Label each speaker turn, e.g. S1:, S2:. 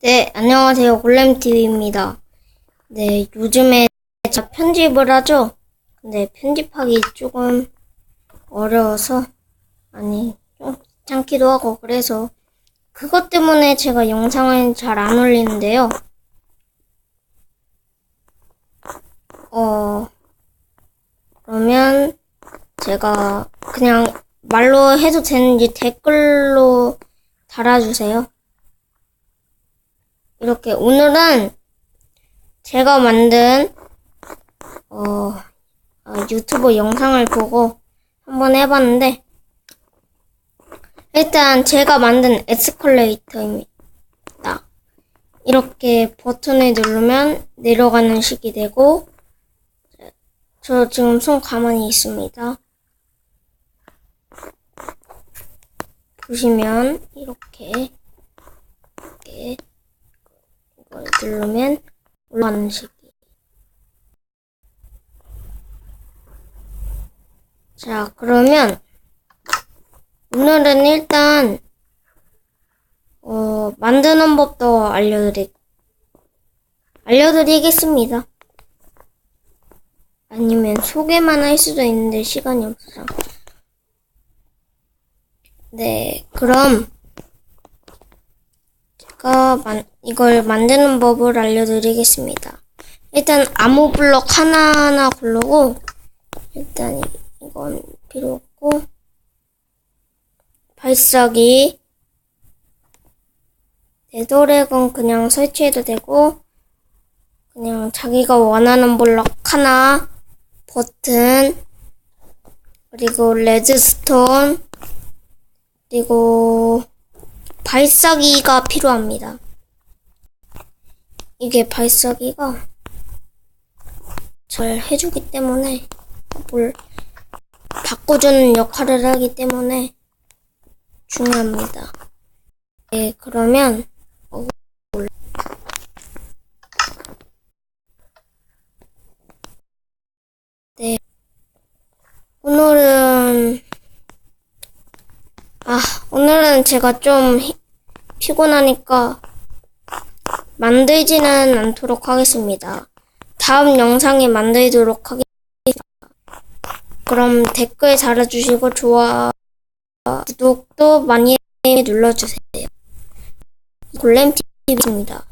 S1: 네, 안녕하세요. 골렘TV입니다. 네, 요즘에 제가 편집을 하죠? 근데 편집하기 조금 어려워서, 좀 귀찮기도 하고, 그래서 그것 때문에 제가 영상을 잘 안 올리는데요. 그러면 제가 그냥 말로 해도 되는지 댓글로 달아주세요. 이렇게 오늘은 제가 만든 유튜브 영상을 보고 한번 해봤는데, 일단 제가 만든 에스컬레이터입니다. 이렇게 버튼을 누르면 내려가는 식이 되고, 저 지금 손 가만히 있습니다. 보시면 이렇게 이걸 누르면 올라가는 식이. 자, 그러면 오늘은 일단 만드는 법도 알려드리겠습니다. 아니면 소개만 할 수도 있는데 시간이 없어서. 네, 그럼 제가 이걸 만드는 법을 알려드리겠습니다. 일단 아무 블럭 하나하나 고르고, 일단 이건 필요 없고, 발사기, 네더렉은 그냥 설치해도 되고, 그냥 자기가 원하는 블럭 하나, 버튼, 그리고 레드스톤, 그리고 발사기가 필요합니다. 이게 발사기가 잘 해주기 때문에, 뭘 바꿔주는 역할을 하기 때문에 중요합니다. 네, 그러면 네, 오늘은 제가 좀 피곤하니까 만들지는 않도록 하겠습니다. 다음 영상에 만들도록 하겠습니다. 그럼 댓글 달아주시고 좋아요, 구독도 많이 눌러주세요. 골렘TV입니다.